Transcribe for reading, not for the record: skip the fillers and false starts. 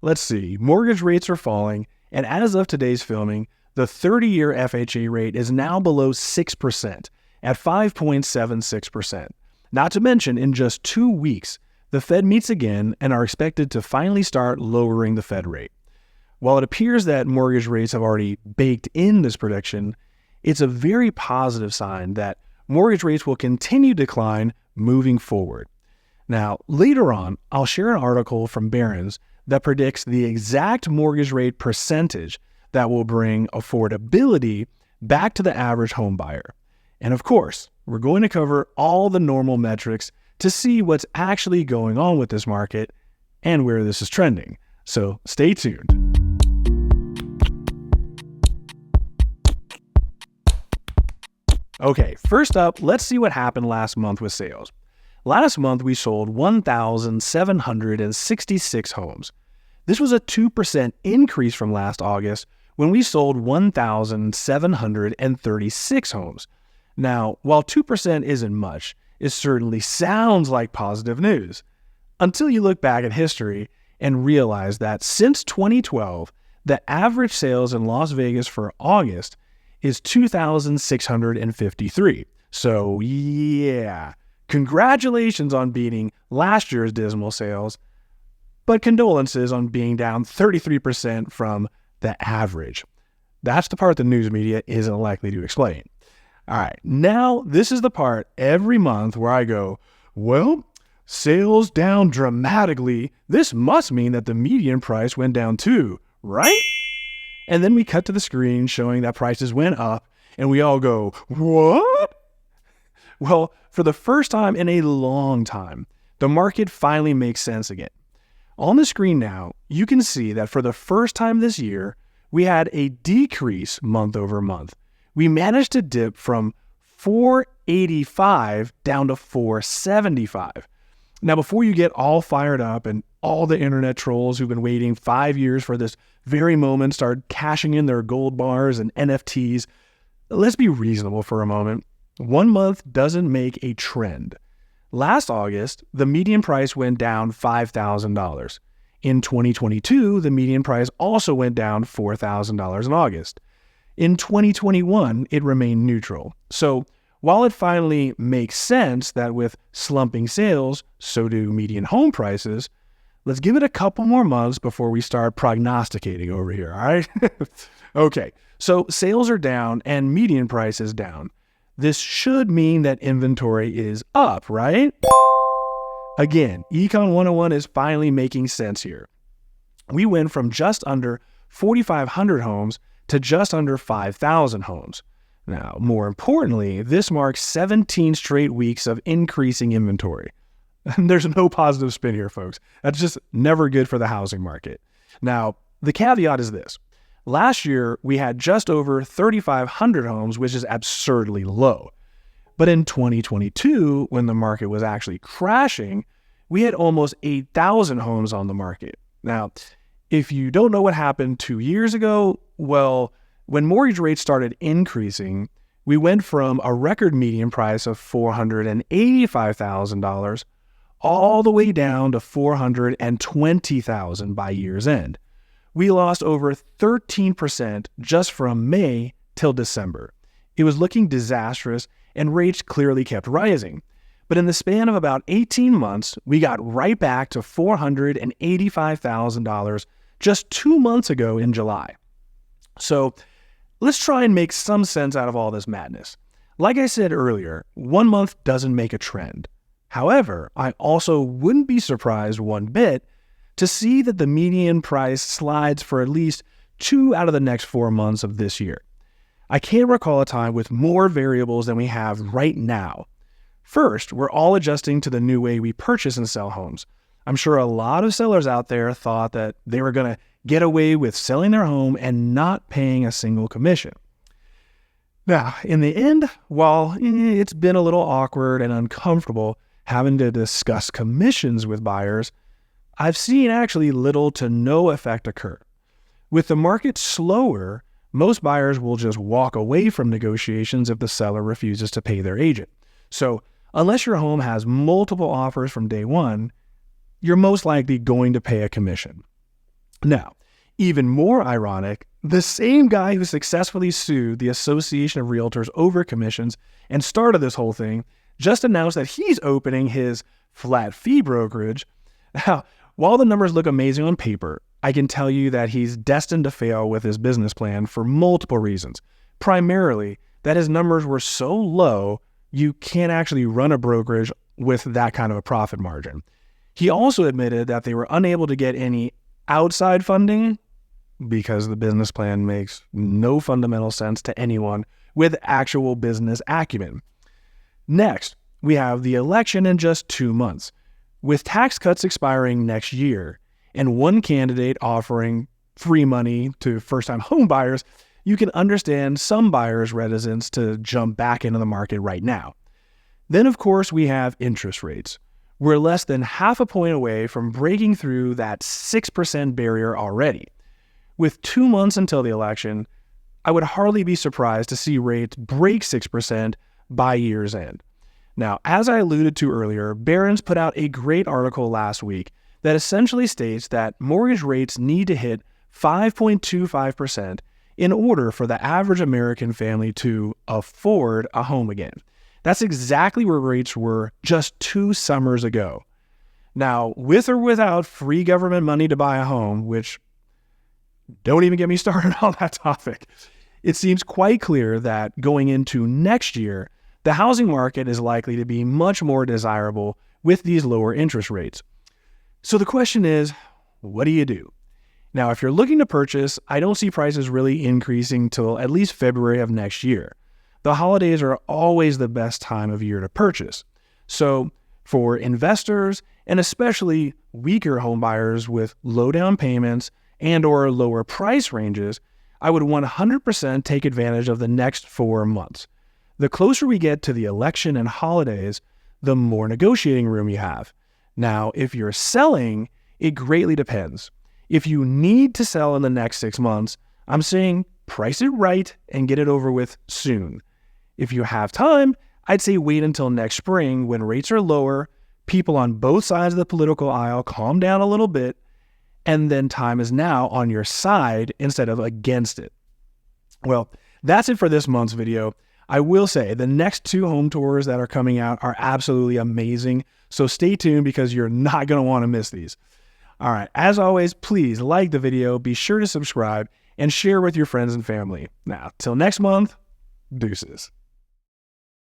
Let's see. Mortgage rates are falling, and as of today's filming, the 30-year FHA rate is now below 6% at 5.76%. Not to mention, in just 2 weeks, the Fed meets again and are expected to finally start lowering the Fed rate. While it appears that mortgage rates have already baked in this prediction, it's a very positive sign that mortgage rates will continue to decline moving forward. Now, later on, I'll share an article from Barron's that predicts the exact mortgage rate percentage that will bring affordability back to the average home buyer. And of course, we're going to cover all the normal metrics to see what's actually going on with this market and where this is trending. So stay tuned. Okay, first up, let's see what happened last month with sales. Last month, we sold 1,766 homes. This was a 2% increase from last August when we sold 1,736 homes. Now, while 2% isn't much, it certainly sounds like positive news. Until you look back at history and realize that since 2012, the average sales in Las Vegas for August is 2,653. So yeah, congratulations on beating last year's dismal sales, but condolences on being down 33% from the average. That's the part the news media isn't likely to explain. All right, now this is the part every month where I go, well, sales down dramatically. This must mean that the median price went down too, right? And then we cut to the screen showing that prices went up, and we all go, what? Well, for the first time in a long time, the market finally makes sense again. On the screen now, you can see that for the first time this year, we had a decrease month over month. We managed to dip from 485 down to 475. Now, before you get all fired up and all the internet trolls who've been waiting 5 years for this very moment start cashing in their gold bars and NFTs, let's be reasonable for a moment. 1 month doesn't make a trend. Last August, the median price went down $5,000. In 2022, the median price also went down $4,000 in August. In 2021, it remained neutral. So while it finally makes sense that with slumping sales, so do median home prices, let's give it a couple more months before we start prognosticating over here, all right? Okay, so sales are down and median price is down. This should mean that inventory is up, right? Again, Econ 101 is finally making sense here. We went from just under 4,500 homes to just under 5,000 homes. Now, more importantly, this marks 17 straight weeks of increasing inventory. There's no positive spin here, folks. That's just never good for the housing market. Now, the caveat is this. Last year, we had just over 3,500 homes, which is absurdly low. But in 2022, when the market was actually crashing, we had almost 8,000 homes on the market. Now, if you don't know what happened 2 years ago, well, when mortgage rates started increasing, we went from a record median price of $485,000 all the way down to $420,000 by year's end. We lost over 13% just from May till December. It was looking disastrous, and rates clearly kept rising. But in the span of about 18 months, we got right back to $485,000 just 2 months ago in July. So let's try and make some sense out of all this madness. Like I said earlier, 1 month doesn't make a trend. However, I also wouldn't be surprised one bit to see that the median price slides for at least 2 out of the next 4 months of this year. I can't recall a time with more variables than we have right now. First, we're all adjusting to the new way we purchase and sell homes. I'm sure a lot of sellers out there thought that they were going to get away with selling their home and not paying a single commission. Now, in the end, while it's been a little awkward and uncomfortable having to discuss commissions with buyers, I've seen actually little to no effect occur. With the market slower, most buyers will just walk away from negotiations if the seller refuses to pay their agent. So unless your home has multiple offers from day one, you're most likely going to pay a commission. Now, even more ironic, the same guy who successfully sued the Association of Realtors over commissions and started this whole thing just announced that he's opening his flat fee brokerage. Now, while the numbers look amazing on paper, I can tell you that he's destined to fail with his business plan for multiple reasons. Primarily, that his numbers were so low, you can't actually run a brokerage with that kind of a profit margin. He also admitted that they were unable to get any outside funding because the business plan makes no fundamental sense to anyone with actual business acumen. Next, we have the election in just 2 months. With tax cuts expiring next year and one candidate offering free money to first-time home buyers, you can understand some buyers' reticence to jump back into the market right now. Then, of course, we have interest rates. We're less than half a point away from breaking through that 6% barrier already. With 2 months until the election, I would hardly be surprised to see rates break 6% by year's end. Now, as I alluded to earlier, Barron's put out a great article last week that essentially states that mortgage rates need to hit 5.25% in order for the average American family to afford a home again. That's exactly where rates were just 2 summers ago. Now, with or without free government money to buy a home, which don't even get me started on that topic, it seems quite clear that going into next year, the housing market is likely to be much more desirable with these lower interest rates. So the question is, what do you do? Now, if you're looking to purchase, I don't see prices really increasing till at least February of next year. The holidays are always the best time of year to purchase. So for investors and especially weaker home buyers with low down payments and or lower price ranges, I would 100% take advantage of the next 4 months. The closer we get to the election and holidays, the more negotiating room you have. Now, if you're selling, it greatly depends. If you need to sell in the next 6 months, I'm saying price it right and get it over with soon. If you have time, I'd say wait until next spring when rates are lower, people on both sides of the political aisle calm down a little bit, and then time is now on your side instead of against it. Well, that's it for this month's video. I will say the next 2 home tours that are coming out are absolutely amazing, so stay tuned because you're not going to want to miss these. All right, as always, please like the video, be sure to subscribe, and share with your friends and family. Now, till next month, deuces.